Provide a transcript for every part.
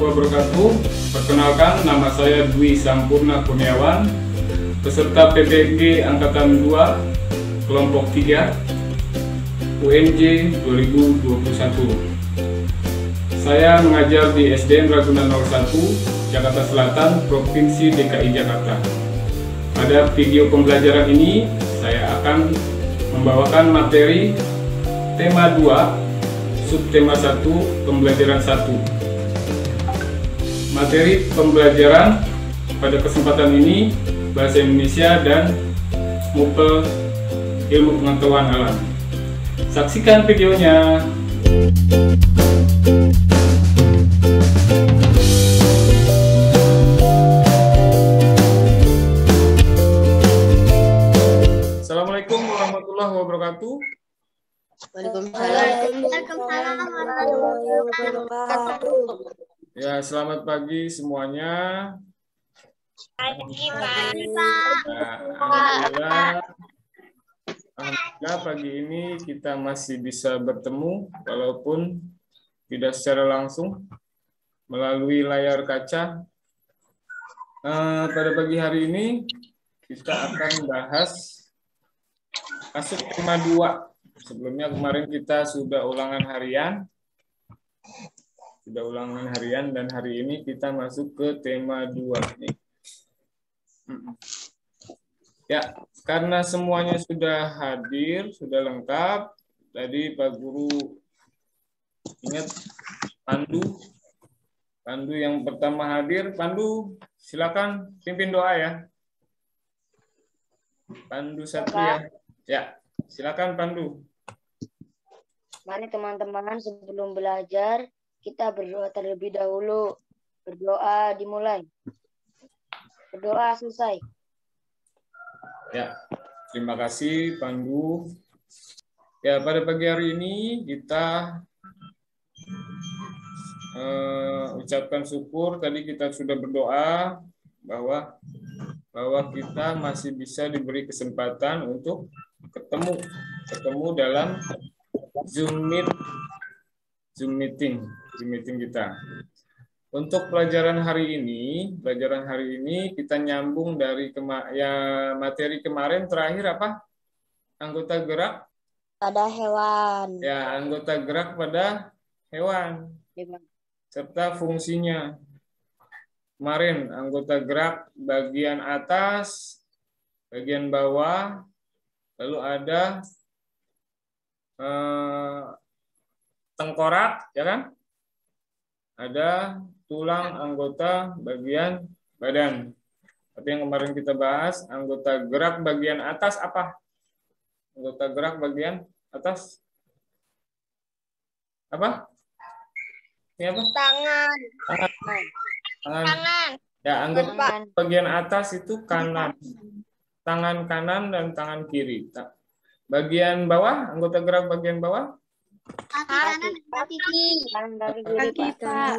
wabarakatuh. Perkenalkan, nama saya Dwi Sampurna Kurniawan, peserta PPG Angkatan 2, Kelompok 3, UNJ 2021. Saya mengajar di SDN Ragunan 01, Jakarta Selatan, Provinsi DKI Jakarta. Pada video pembelajaran ini, saya akan membawakan materi tema 2, subtema 1, pembelajaran 1. Materi pembelajaran pada kesempatan ini bahasa Indonesia dan MUPEL ilmu pengetahuan alam. Saksikan videonya. Assalamualaikum warahmatullahi wabarakatuh. Waalaikumsalam warahmatullahi wabarakatuh. Ya, selamat pagi semuanya. Pagi, Pak. Alhamdulillah pagi ini kita masih bisa bertemu walaupun tidak secara langsung melalui layar kaca. Pada pagi hari ini kita akan bahas masuk tema 2. Sebelumnya kemarin kita sudah ulangan harian. Dan hari ini kita masuk ke tema 2 nih. Ya, karena semuanya sudah hadir, sudah lengkap. Tadi Pak Guru ingat Pandu yang pertama hadir. Pandu, silakan pimpin doa ya. Pandu 1 ya. Ya, silakan Pandu. Mari teman-teman sebelum belajar kita berdoa terlebih dahulu. Berdoa dimulai. Berdoa selesai. Ya, terima kasih Pandu. Ya, pada pagi hari ini kita ucapkan syukur. Tadi kita sudah berdoa bahwa kita masih bisa diberi kesempatan untuk ketemu dalam Zoom meeting kita. Untuk pelajaran hari ini kita nyambung dari materi kemarin terakhir apa? Anggota gerak Pada hewan. Ya, anggota gerak pada hewan serta fungsinya. Kemarin anggota gerak bagian atas, bagian bawah, lalu ada tengkorak, ya kan? Ada tulang anggota bagian badan. Tapi yang kemarin kita bahas, anggota gerak bagian atas apa? Anggota gerak bagian atas apa? Ini apa? Tangan. Ya, anggota bagian atas itu kanan. Tangan kanan dan tangan kiri. Bagian bawah, anggota gerak bagian bawah? Kaki Pak.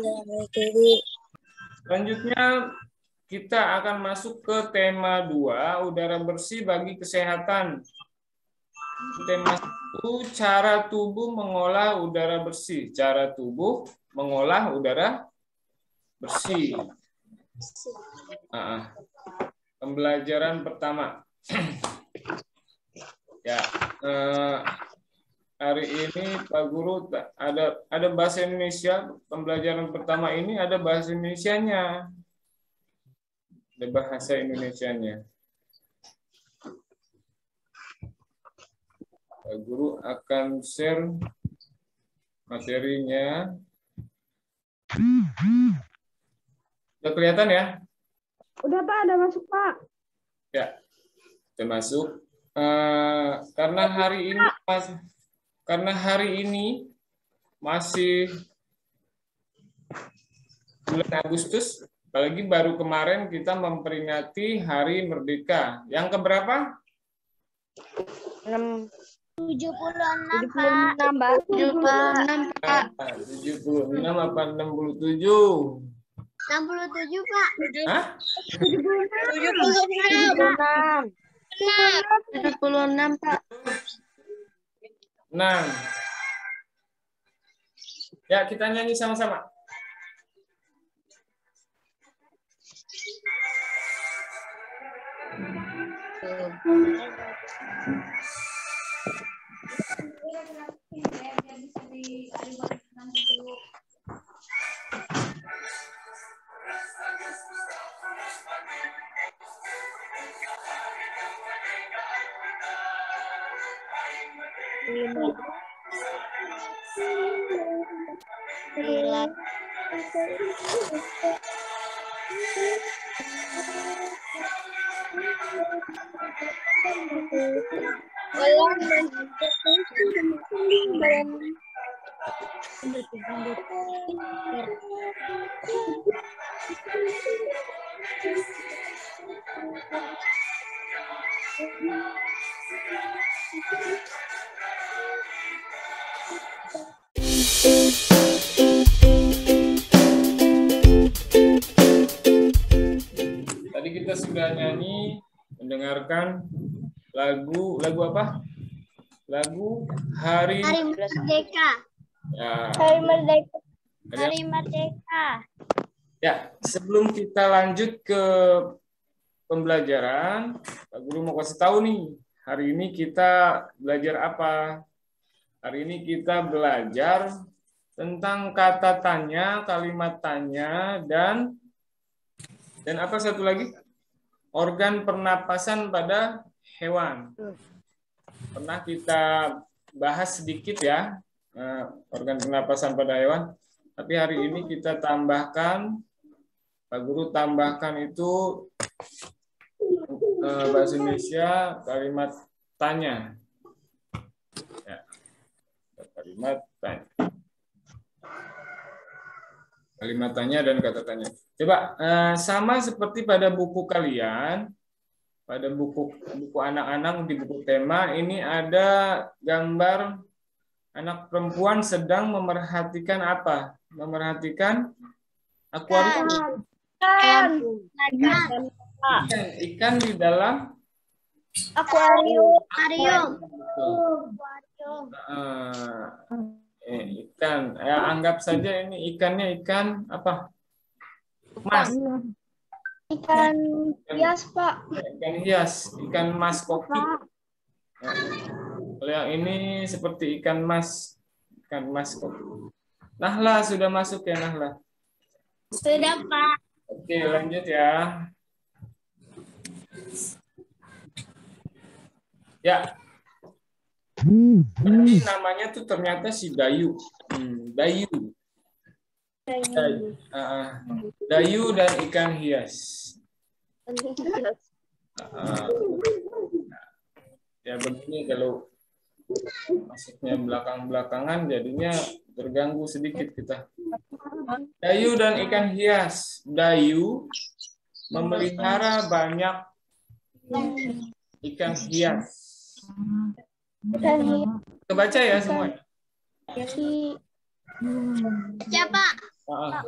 Selanjutnya kita akan masuk ke tema 2, udara bersih bagi kesehatan. Tema 1, cara tubuh mengolah udara bersih. Cara tubuh mengolah udara bersih. Pembelajaran pertama. Ya, hari ini Pak Guru ada bahasa Indonesia. Pembelajaran pertama ini ada bahasa Indonesianya. Ada bahasa Indonesianya. Pak Guru akan share materinya. Sudah kelihatan ya? Udah Pak, udah masuk Pak. Ya, sudah masuk. Karena hari ini masih bulan Agustus, apalagi baru kemarin kita memperingati Hari Merdeka. Yang keberapa? 76 Pak. 76 Pak. 76 apa 67? 67 Pak. Hah? 76. 76 Pak. 6. Ya, kita nyanyi sama-sama. Tadi kita sudah nyanyi, mendengarkan lagu apa? Lagu Hari Merdeka. ya. Hari Merdeka. Ada- Hari Merdeka. Ya, sebelum kita lanjut ke pembelajaran, Pak Guru mau kasih tahu nih, hari ini kita belajar apa? Hari ini kita belajar tentang kata tanya, kalimat tanya, dan apa satu lagi? Organ pernapasan pada hewan. Pernah kita bahas sedikit ya, organ pernapasan pada hewan. Tapi hari ini kita tambahkan, Pak Guru tambahkan itu bahasa Indonesia kalimat tanya. Ya, kalimat tanya. Kalimat tanya dan kata tanya. Coba sama seperti pada buku kalian, pada buku anak-anak di buku tema ini ada gambar anak perempuan sedang memerhatikan apa? Memerhatikan akuarium. Ikan di dalam Akuarium. Ikan. Anggap saja ini ikannya ikan apa? Mas. Ikan hias, Pak. Ikan hias, ikan mas kopi. Nah, kalau yang ini seperti ikan mas kopi. Nahla sudah masuk ya, Nahla? Sudah, Pak. Oke, lanjut ya. Ya. Ini namanya tuh ternyata si Dayu. Dayu. Dayu dan ikan hias. Ya begini kalau masuknya belakang-belakangan jadinya terganggu sedikit kita. Dayu dan ikan hias. Dayu memelihara banyak ikan hias. Kebaca ya semua. Siapa? Pak.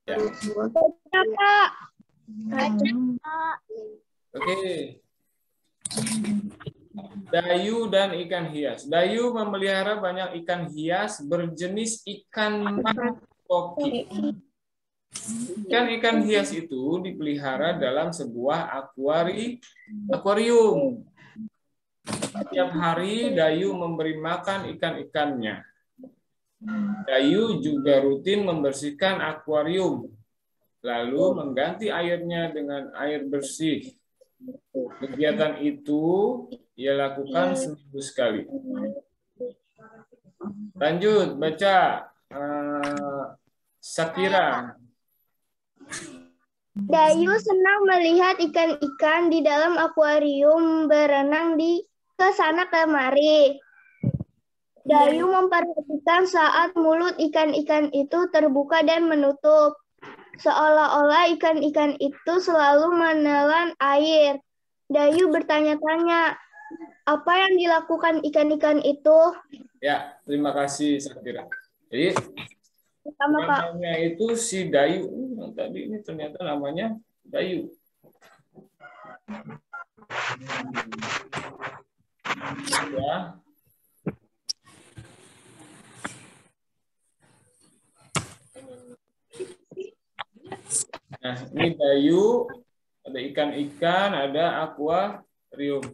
Ya. Pak. Oke. Dayu dan ikan hias. Dayu memelihara banyak ikan hias berjenis ikan mas koki. Ikan-ikan hias itu dipelihara dalam sebuah akuarium. Setiap hari Dayu memberi makan ikan-ikannya. Dayu juga rutin membersihkan akuarium, lalu mengganti airnya dengan air bersih. Kegiatan itu ia lakukan seminggu sekali. Lanjut, baca. Sakira. Dayu senang melihat ikan-ikan di dalam akuarium berenang di kesana kemari. Dayu memperhatikan saat mulut ikan-ikan itu terbuka dan menutup. Seolah-olah ikan-ikan itu selalu menelan air. Dayu bertanya-tanya, apa yang dilakukan ikan-ikan itu? Ya, terima kasih Sakira. Jadi namanya itu si Dayu. Tadi ini ternyata namanya Dayu. Ya. Nah, ini Dayu, ada ikan-ikan, ada akuarium.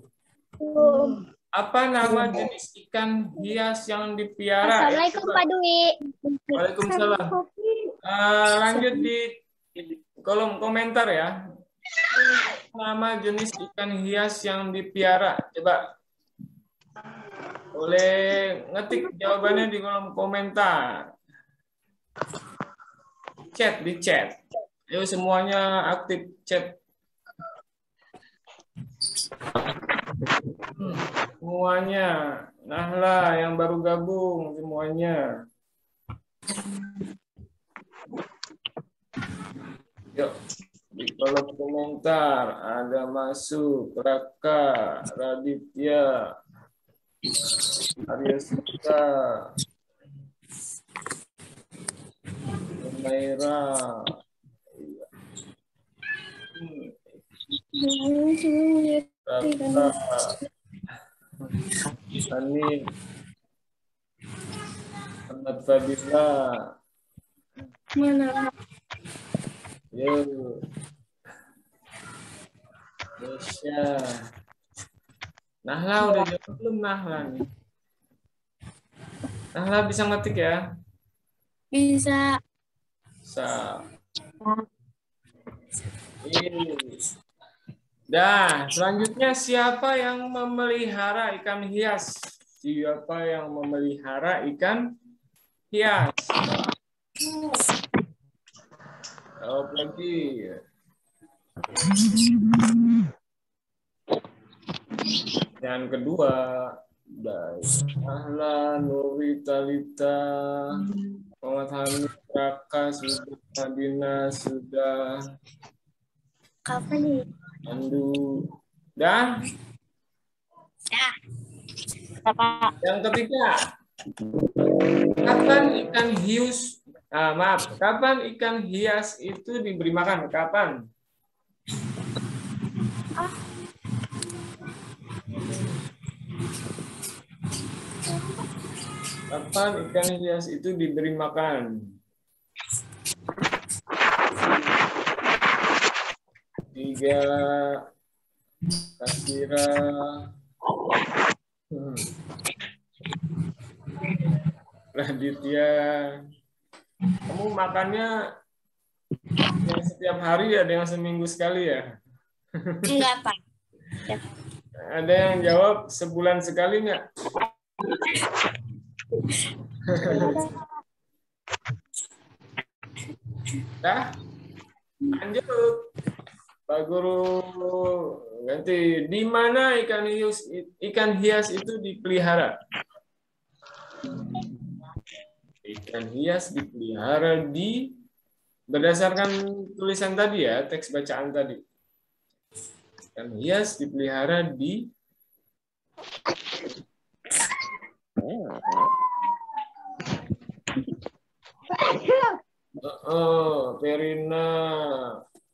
Apa nama jenis ikan hias yang dipiara? Assalamualaikum Pak Dwi. Waalaikumsalam. Lanjut di kolom komentar ya. Nama jenis ikan hias yang dipiara. Coba. Boleh ngetik jawabannya di kolom komentar. Di chat. Ayo semuanya aktif chat. Semuanya. Nah lah yang baru gabung semuanya. Yuk. Di kolom komentar ada masuk Raka, Raditya, Arya Sita, Maira. Raka, Anin, Ahmad Fadila. Mana? Yo. Desya. Nahla udah jawab belum Nahla nih? Nahla bisa ngetik ya? Bisa. Dah, selanjutnya siapa yang memelihara ikan hias? Siapa yang memelihara ikan hias? Jawab lagi. Yang kedua, Ahlan, Nuri, Talita, Muhammad Hamid, Raka, sudah, Madinah, sudah. Kapan nih? Andu. Dan? Yang ketiga, kapan ikan hius? Kapan ikan hias itu diberi makan? Kapan? Kapan ikan hias itu diberi makan? Tiga, Kasira, Raditya. Kamu makannya yang setiap hari ada yang seminggu sekali ya? Enggak, Pak. Ada yang jawab sebulan sekali nggak? Dah, lanjut. Pak Guru ganti. Di mana ikan hias itu dipelihara? Ikan hias dipelihara berdasarkan tulisan tadi ya, teks bacaan tadi. Ikan hias dipelihara di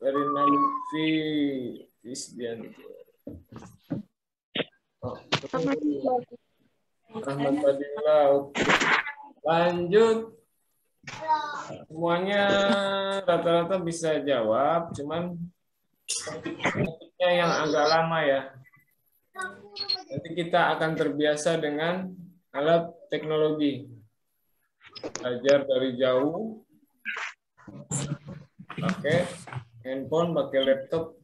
Perina Lutfi, Isdianto. Ahmad Fadila. Lanjut. Semuanya rata-rata bisa jawab, cuman topiknya yang agak lama ya. Nanti kita akan terbiasa dengan alat teknologi. Belajar dari jauh. Pakai handphone, pakai laptop.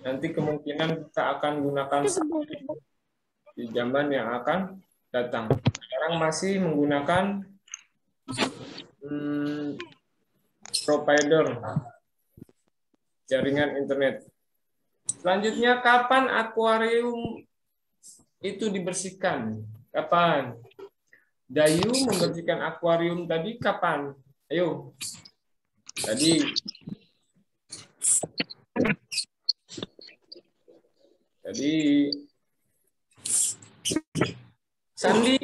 Nanti kemungkinan kita akan gunakan di zaman yang akan datang. Sekarang masih menggunakan provider jaringan internet. Selanjutnya, kapan akuarium itu dibersihkan? Kapan? Dayu membersihkan akuarium tadi kapan? Ayo. Tadi. Sandi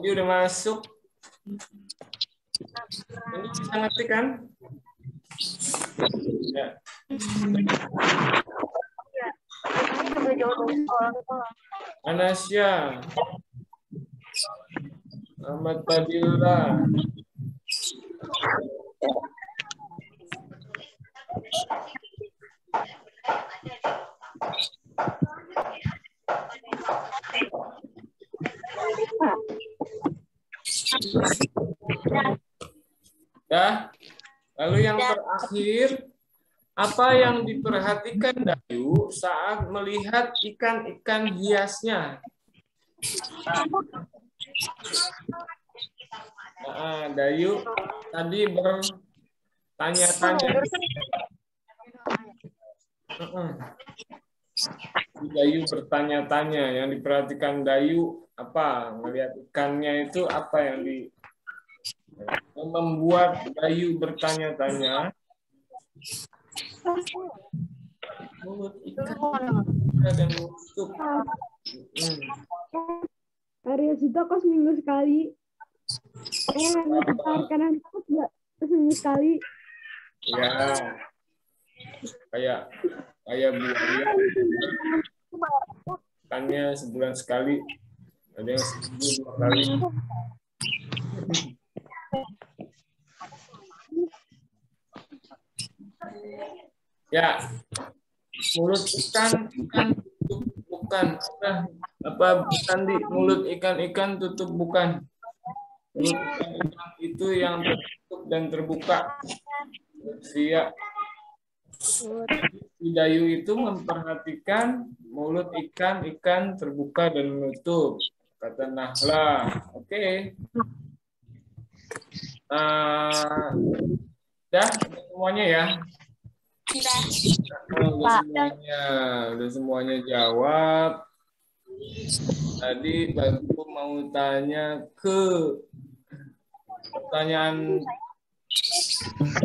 udah masuk. Sandi bisa ngetik kan? Ya. Anasya, Ahmad Fadila, Ya. Lalu yang terakhir, apa yang diperhatikan Dayu saat melihat ikan-ikan hiasnya? Nah, Dayu tadi bertanya-tanya. Dayu bertanya-tanya, yang diperhatikan Dayu apa? Melihat ikannya itu apa yang membuat Dayu bertanya-tanya? Mulut ikan dan menutup. Arya Sita kok seminggu sekali. Kanan nggak seminggu sekali. Ya, kayak buaya. Ikannya sebulan sekali, ada yang seminggu 2 kali. Ya, mulut ikan tutup bukan. Apa Sandi? Mulut ikan tutup bukan. Mulut ikan itu yang tertutup dan terbuka. Siap. Dayu itu memperhatikan mulut ikan terbuka dan menutup. Kata Nahla. Oke. Dah semuanya ya. Udah semuanya jawab. Tadi Bagu mau tanya ke pertanyaan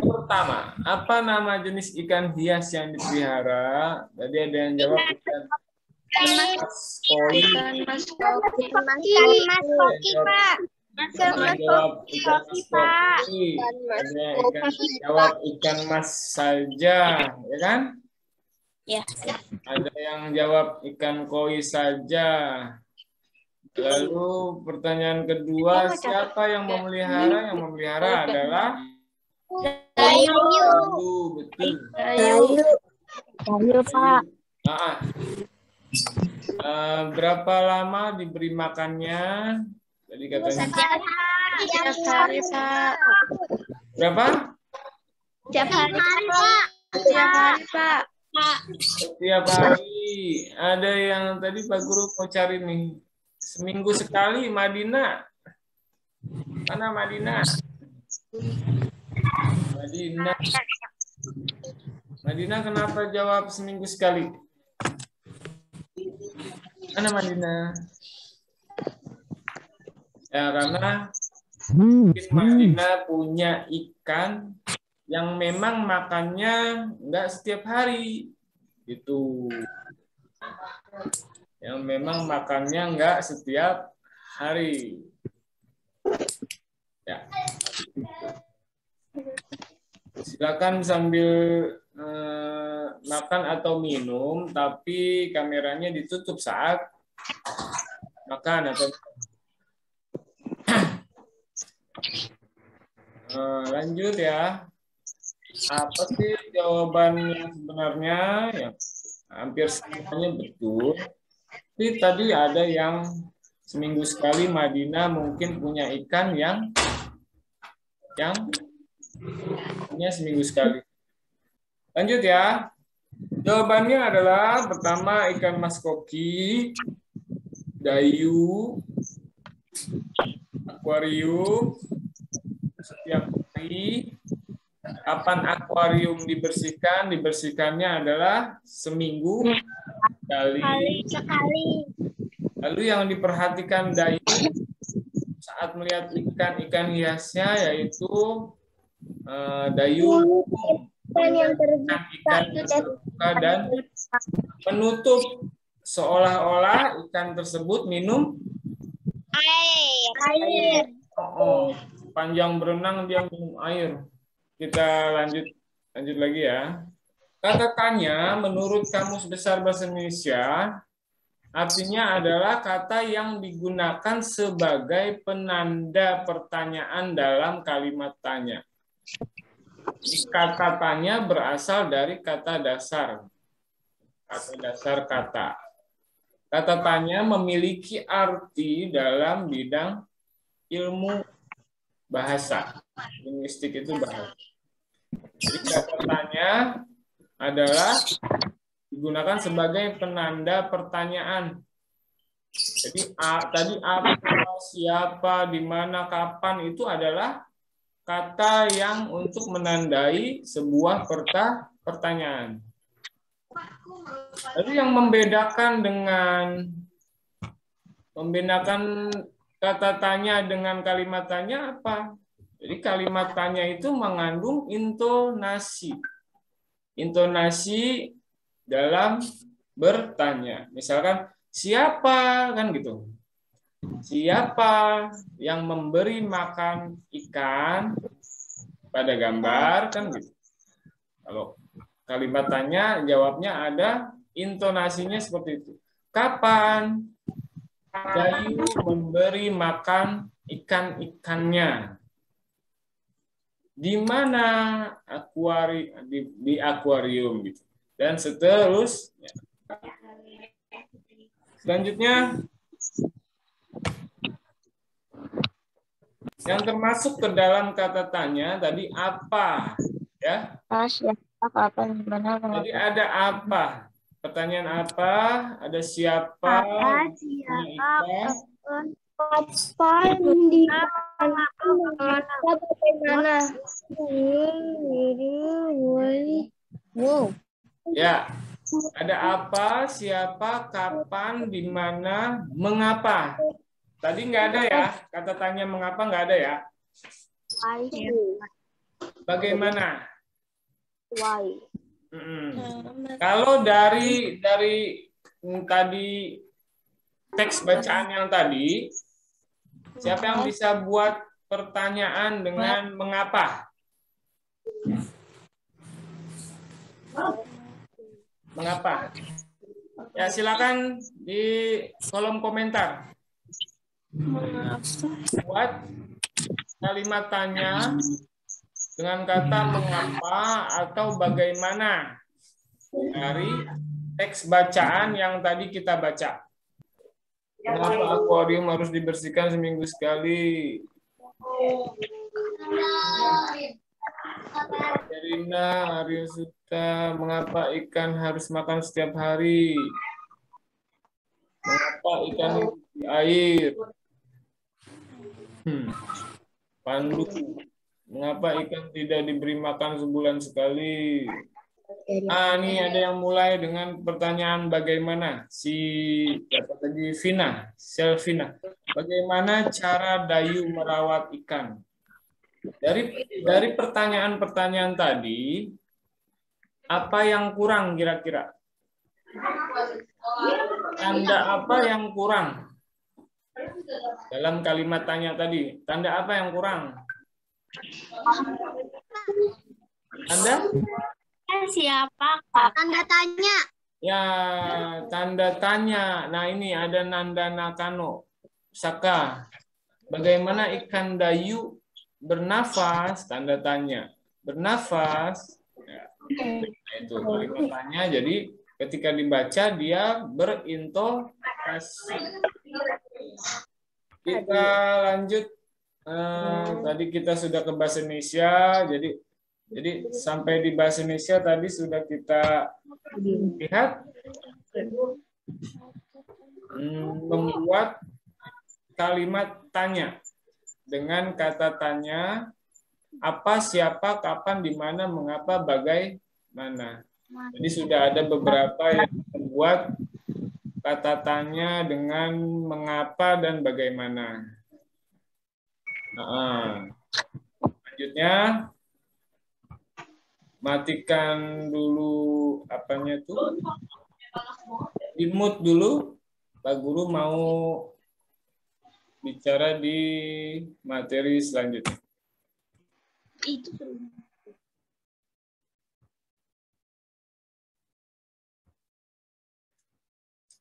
pertama. Apa nama jenis ikan hias yang dipelihara? Tadi ada yang jawab ikan mas koi. Mas Koki, Pak. Jawab ikan mas koki. Ada jawab ikan mas saja, ya kan? Ya. Ada yang jawab ikan koi saja. Lalu pertanyaan kedua, siapa yang memelihara? Yang memelihara adalah Dayu. Betul. Dayu, Pak. Berapa lama diberi makannya? Tadi katanya. Setiap hari, Pak. Berapa? Setiap hari, Pak. Setiap hari, Pak. Setiap hari. Ada yang tadi Pak Guru mau cari nih. Seminggu sekali, Madinah. Mana Madinah? Madinah kenapa jawab seminggu sekali? Mana Madinah? Ya karena mungkin Madinah punya ikan yang memang makannya nggak setiap hari, gitu. Yang memang makannya nggak setiap hari. Ya. Silakan sambil makan atau minum, tapi kameranya ditutup saat makan atau lanjut ya. Apa sih jawabannya sebenarnya? Ya, hampir semuanya betul. Tapi tadi ada yang seminggu sekali Madinah mungkin punya ikan yang punya seminggu sekali. Lanjut ya. Jawabannya adalah pertama ikan mas koki, Dayu, akuarium, setiap hari. Kapan akuarium dibersihkan? Dibersihkannya adalah seminggu sekali. Lalu yang diperhatikan Dayu saat melihat ikan hiasnya yaitu Dayu ikan terbuka dan menutup seolah-olah ikan tersebut minum air. Panjang berenang dia minum air. Kita lanjut lagi ya. Kata tanya menurut Kamus Besar Bahasa Indonesia artinya adalah kata yang digunakan sebagai penanda pertanyaan dalam kalimat tanya. Kata tanya berasal dari kata dasar. Kata tanya memiliki arti dalam bidang ilmu bahasa. Linguistik itu bahasa. Jadi kata tanya adalah digunakan sebagai penanda pertanyaan. Jadi tadi apa, siapa, di mana, kapan itu adalah kata yang untuk menandai sebuah pertanyaan. Jadi yang membedakan kata tanya dengan kalimat tanya apa? Jadi kalimat tanya itu mengandung intonasi. Intonasi dalam bertanya. Misalkan siapa kan gitu. Siapa yang memberi makan ikan pada gambar kan gitu. Kalau kalimat tanya jawabnya ada intonasinya seperti itu. Kapan Dayu memberi makan ikan-ikannya? Di mana di akuarium gitu. Dan seterusnya. Selanjutnya yang termasuk ke dalam kata tanya tadi apa ya? Siapa, kapan, di mana, Jadi mengapa. ada apa? Pertanyaan apa? Ada siapa? Apa, siapa, Ikan. kapan, di mana, bagaimana. Wow. Ya. Ada apa? Siapa? Kapan? Di mana? Mengapa? Tadi nggak ada ya? Kata tanya mengapa nggak ada ya? Why? Bagaimana? Why? Kalau dari tadi teks bacaan yang tadi, siapa yang bisa buat pertanyaan dengan mengapa? Mengapa? Ya silakan di kolom komentar. Buat kalimat tanya dengan kata mengapa atau bagaimana dari teks bacaan yang tadi kita baca. Kenapa akuarium harus dibersihkan seminggu sekali? Karina, Aryo Suta, mengapa ikan harus makan setiap hari? Mengapa ikan hidup di air? Pandu, mengapa ikan tidak diberi makan sebulan sekali? Ini ada yang mulai dengan pertanyaan bagaimana? Siapa tadi? Selvina. Bagaimana cara Dayu merawat ikan? Dari pertanyaan-pertanyaan tadi, apa yang kurang kira-kira? Tanda apa yang kurang? Dalam kalimat tanya tadi, tanda apa yang kurang? Tanda? Siapa? Tanda tanya. Ya, tanda tanya. Nah, ini ada Nanda Nakano. Saka. Bagaimana ikan Dayu bernafas? Tanda tanya. Bernafas. Ya, itu kalimat tanya. Jadi, ketika dibaca, dia berintonasi. Kita lanjut. Tadi kita sudah ke bahasa Indonesia. Jadi sampai di bahasa Indonesia tadi sudah kita lihat membuat kalimat tanya dengan kata tanya apa, siapa, kapan, di mana, mengapa, bagaimana. Jadi sudah ada beberapa yang membuat kata tanya dengan mengapa dan bagaimana. Selanjutnya matikan dulu apanya tuh, di mute dulu. Pak Guru mau bicara di materi selanjutnya.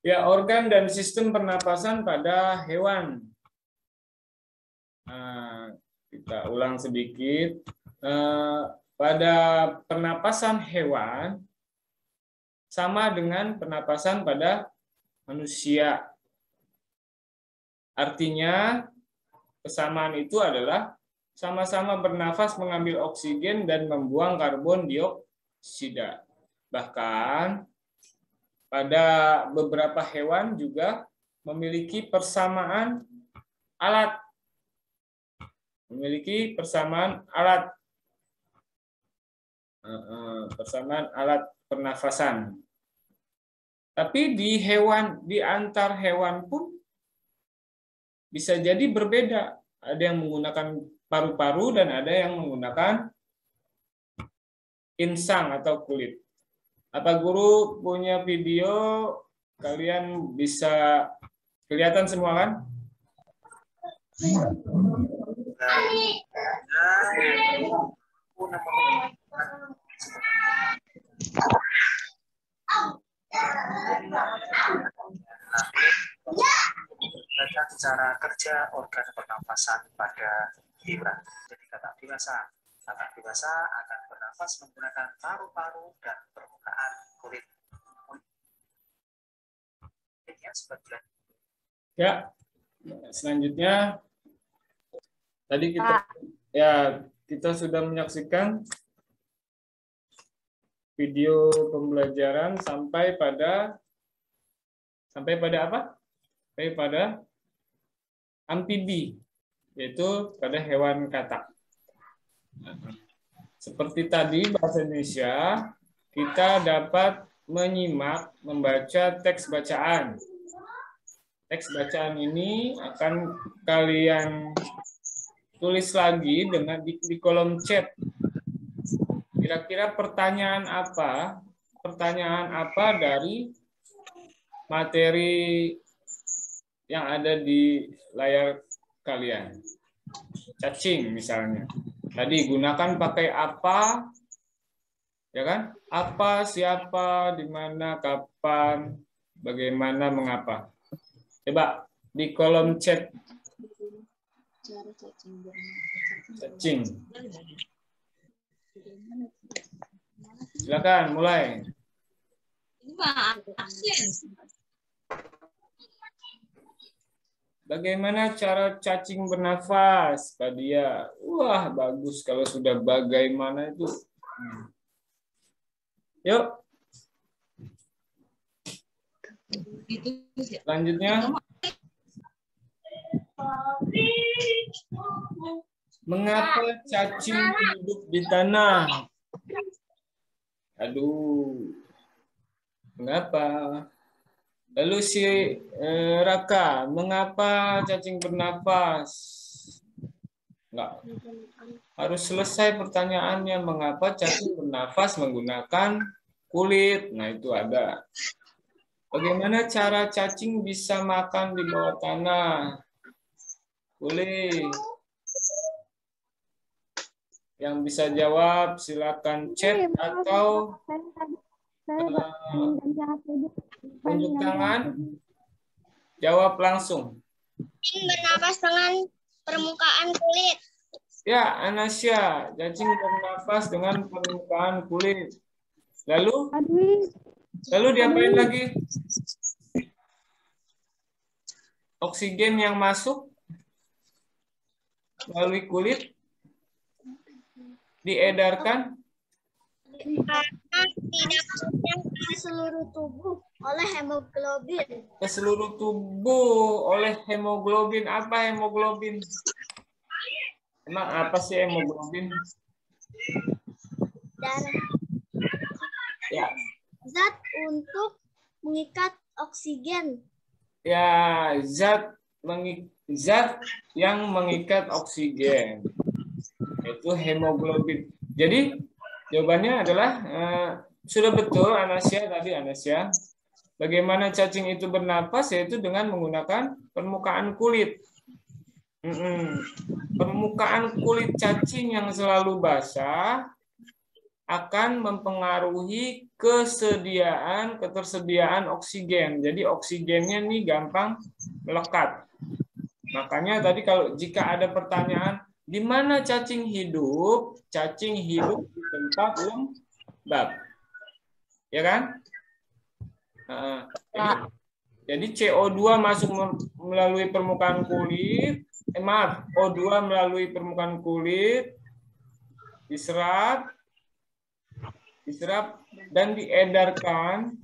Ya, organ dan sistem pernapasan pada hewan. Kita ulang sedikit. Pada pernapasan hewan sama dengan pernapasan pada manusia. Artinya Kesamaan itu adalah sama-sama bernafas mengambil oksigen dan membuang karbon dioksida. Bahkan pada beberapa hewan juga memiliki persamaan alat. Memiliki persamaan alat. Persamaan alat pernafasan. Tapi di antar hewan pun bisa jadi berbeda. Ada yang menggunakan paru-paru dan ada yang menggunakan insang atau kulit. Apa guru punya video, kalian bisa kelihatan semua kan? Berdasarkan cara kerja organ pernafasan pada hewan. Jadi kata dewasa akan bernafas menggunakan paru-paru dan permukaan kulit. Ya, selanjutnya tadi kita sudah menyaksikan video pembelajaran sampai pada apa? Sampai pada amfibi, yaitu pada hewan katak. Seperti tadi bahasa Indonesia, kita dapat menyimak, membaca teks bacaan. Teks bacaan ini akan kalian tulis lagi di kolom chat. Kira-kira pertanyaan apa dari materi yang ada di layar kalian? Cacing misalnya. Tadi gunakan pakai apa? Ya kan? Apa, siapa, di mana, kapan, bagaimana, mengapa. Coba di kolom chat. Cacing. Silakan mulai. Bagaimana cara cacing bernafas, Pak Dia? Wah, bagus kalau sudah bagaimana itu. Yuk. Selanjutnya. Mengapa cacing hidup di tanah? Aduh. Mengapa? Lalu si Raka, mengapa cacing bernafas? Enggak. Harus selesai pertanyaannya, mengapa cacing bernafas menggunakan kulit? Nah, itu ada. Bagaimana cara cacing bisa makan di bawah tanah? Boleh. Yang bisa jawab silakan chat atau unjuk tangan. Jawab langsung. Bernafas dengan permukaan kulit. Ya, Anasya, cacing bernafas dengan permukaan kulit. Lalu diapain lagi? Oksigen yang masuk melalui kulit diedarkan Karena tidak ke seluruh tubuh oleh hemoglobin. ke seluruh tubuh oleh hemoglobin. Apa hemoglobin? Emang apa sih hemoglobin? Darah. Ya. Zat untuk mengikat oksigen. Ya, zat yang mengikat oksigen. Itu hemoglobin. Jadi jawabannya adalah sudah betul Anasya tadi Anasya. Bagaimana cacing itu bernapas? Yaitu dengan menggunakan permukaan kulit. Permukaan kulit cacing yang selalu basah akan mempengaruhi ketersediaan oksigen. Jadi oksigennya nih gampang melekat. Makanya tadi jika ada pertanyaan, di mana cacing hidup? Cacing hidup di tempat lembab. Ya kan? Jadi CO2 masuk melalui permukaan kulit, maaf, O2 melalui permukaan kulit diserap dan diedarkan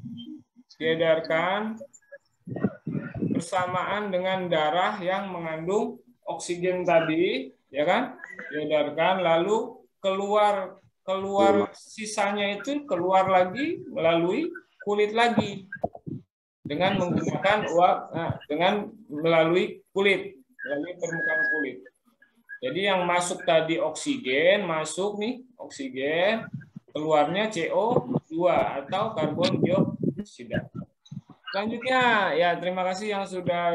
bersamaan dengan darah yang mengandung oksigen tadi, ya kan? Diedarkan lalu keluar sisanya itu keluar lagi melalui kulit lagi dengan menggunakan melalui permukaan kulit. Jadi yang masuk tadi oksigen, keluarnya CO2 atau karbon dioksida. Selanjutnya, ya terima kasih yang sudah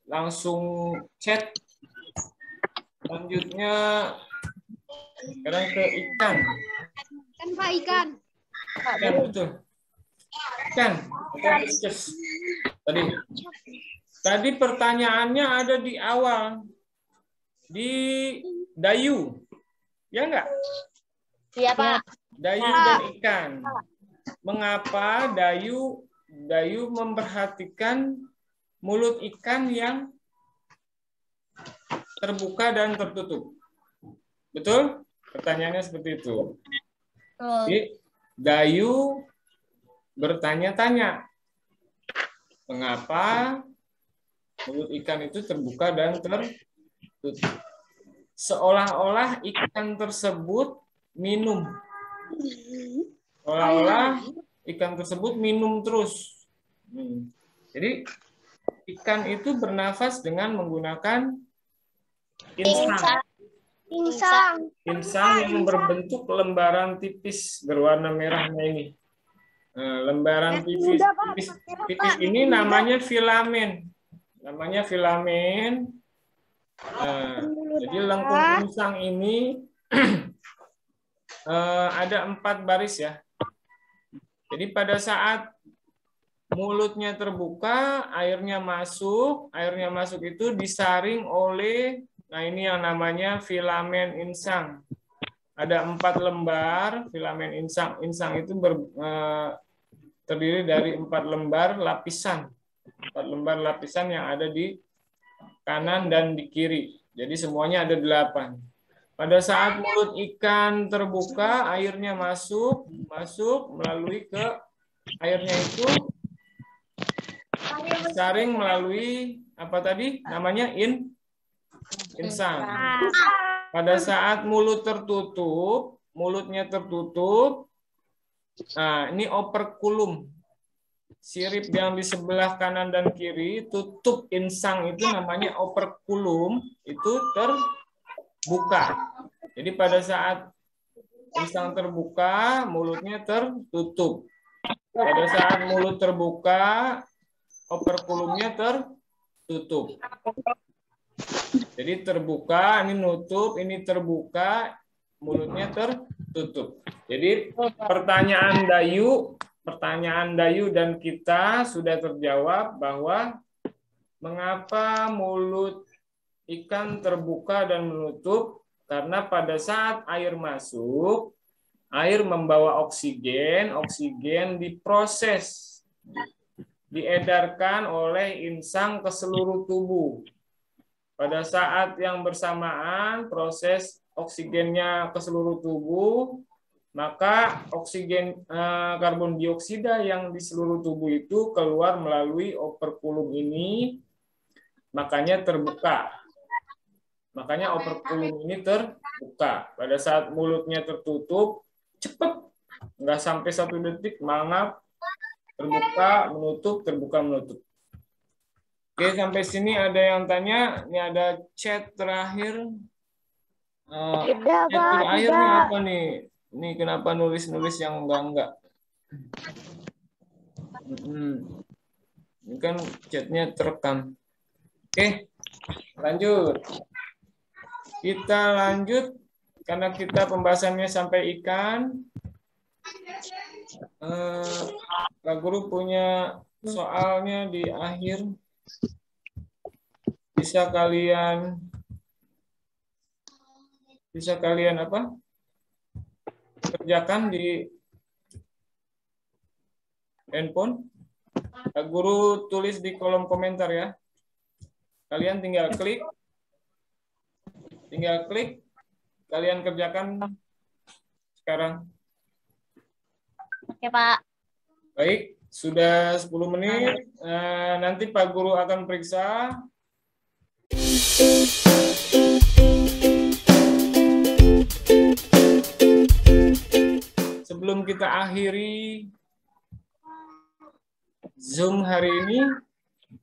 langsung chat. Selanjutnya sekarang ke ikan. Kan Pak ikan. Ikan, betul. Ikan. Tadi pertanyaannya ada di awal. Di Dayu. Ya enggak? Iya, Pak. Dayu dan ikan. Mengapa Dayu memperhatikan mulut ikan yang terbuka dan tertutup? Betul? Pertanyaannya seperti itu. Jadi, Dayu bertanya-tanya, mengapa mulut ikan itu terbuka dan tertutup? Seolah-olah ikan tersebut minum. Seolah-olah ikan tersebut minum terus. Jadi ikan itu bernafas dengan menggunakan insang yang berbentuk lembaran tipis berwarna merahnya ini. Lembaran tipis ini namanya filamen. Jadi lengkung insang ini ada 4 baris ya. Jadi pada saat mulutnya terbuka, airnya masuk itu disaring oleh, nah ini yang namanya filamen insang. Ada 4 lembar filamen insang. Insang itu terdiri dari 4 lembar lapisan. 4 lembar lapisan yang ada di kanan dan di kiri. Jadi semuanya ada 8. Pada saat mulut ikan terbuka, airnya masuk melalui ke airnya itu disaring melalui apa tadi? Namanya insang. Pada saat mulutnya tertutup, nah ini operkulum. Sirip yang di sebelah kanan dan kiri tutup insang itu namanya operkulum, itu terbuka. Jadi pada saat insang terbuka, mulutnya tertutup. Pada saat mulut terbuka, operkulumnya tertutup. Jadi terbuka, ini nutup, ini terbuka, mulutnya tertutup. Jadi pertanyaan Dayu dan kita sudah terjawab bahwa mengapa mulut ikan terbuka dan menutup? Karena pada saat air masuk, air membawa oksigen diproses, diedarkan oleh insang ke seluruh tubuh. Pada saat yang bersamaan proses oksigennya ke seluruh tubuh, maka oksigen karbon dioksida yang di seluruh tubuh itu keluar melalui operkulum ini, makanya terbuka. Makanya operkulum ini terbuka. Pada saat mulutnya tertutup, cepat, nggak sampai 1 detik, mangap, terbuka, menutup, terbuka, menutup. Oke, sampai sini ada yang tanya. Ini ada chat terakhir. Chat terakhir ini apa nih? Ini kenapa nulis-nulis yang enggak? Ini kan chatnya terekam. Oke, lanjut. Kita lanjut karena kita pembahasannya sampai ikan. Pak Guru punya soalnya di akhir. Bisa kalian apa? Kerjakan di handphone. Pak Guru tulis di kolom komentar ya. Kalian tinggal klik Tinggal klik, kalian kerjakan sekarang. Oke, Pak. Baik, sudah 10 menit. Nanti Pak Guru akan periksa. Sebelum kita akhiri Zoom hari ini,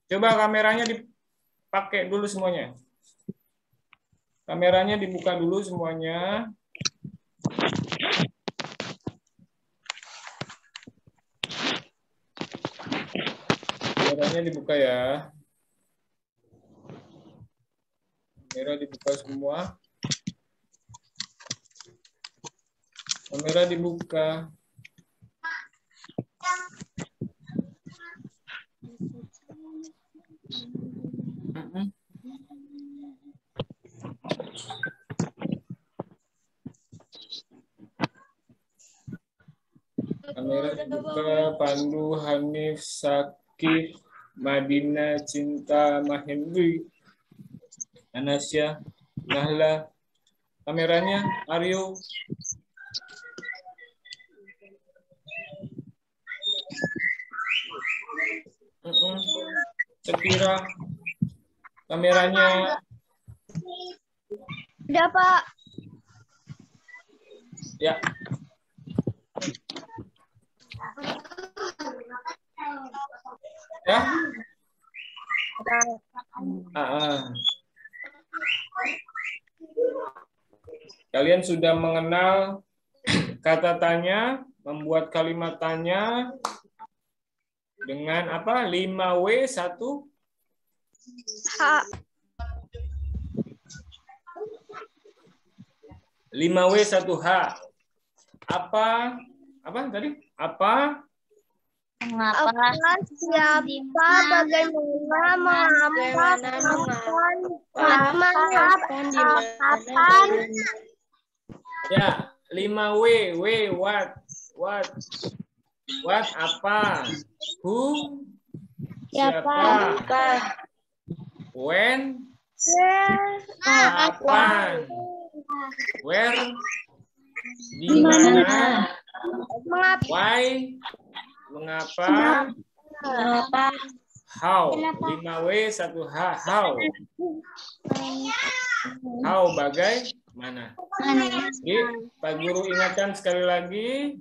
coba kameranya dipakai dulu semuanya. Kameranya dibuka dulu semuanya. Kameranya dibuka ya. Kamera dibuka semua. Kamera dibuka. Kamera dibuka. Pandu, Hanif, Sakif, Madinah, Cinta, Mahendri, Anasya, Nahla. Kameranya, Aryo. Sekira. Kameranya. Udah, Pak. Ya. Ya. Kalian sudah mengenal kata tanya, membuat kalimat tanya dengan apa? 5W 1 H. 5W 1H. Apa tadi? Apa? Mengapa? Siapa? Bagaimana? Mengapa? Kapan? Ya, 5W. What? What apa? Who? Siapa? When? Kapan? Where? Di mana? Why? Mengapa? How? 5W 1H. How? How bagaimana? Jadi, Pak Guru ingatkan sekali lagi,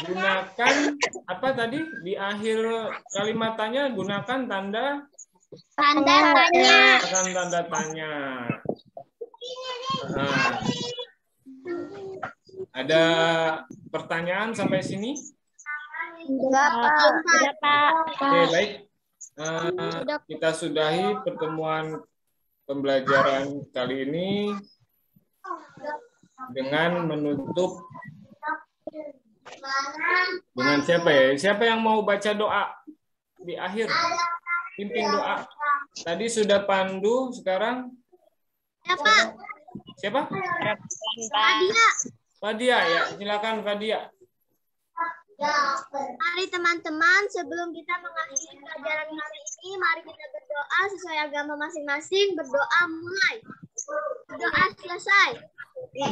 gunakan apa tadi di akhir kalimat tanya, gunakan tanda tanya. Ada pertanyaan sampai sini? Enggak, Pak. Oke, baik. Kita sudahi pertemuan pembelajaran kali ini dengan menutup dengan siapa ya? Siapa yang mau baca doa di akhir? Pimpin doa. Tadi sudah Pandu, sekarang siapa? Fadia ya, silakan Fadia. Mari teman-teman, sebelum kita mengakhiri pelajaran kali ini, mari kita berdoa sesuai agama masing-masing. Berdoa mulai. Berdoa selesai. Ya.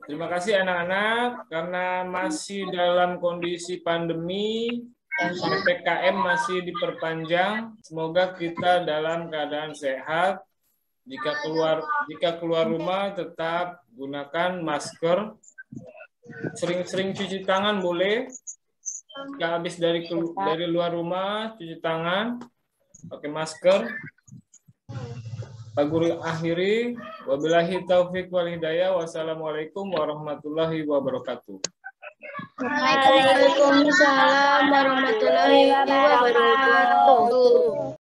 Terima kasih anak-anak, karena masih dalam kondisi pandemi, PPKM masih diperpanjang. Semoga kita dalam keadaan sehat. Jika keluar rumah tetap gunakan masker. Sering-sering cuci tangan boleh. Jika habis dari luar rumah cuci tangan, pakai masker. Pak Guru akhiri. Wabillahi taufiq wal hidayah. Wassalamualaikum warahmatullahi wabarakatuh. Waalaikumsalam warahmatullahi wabarakatuh.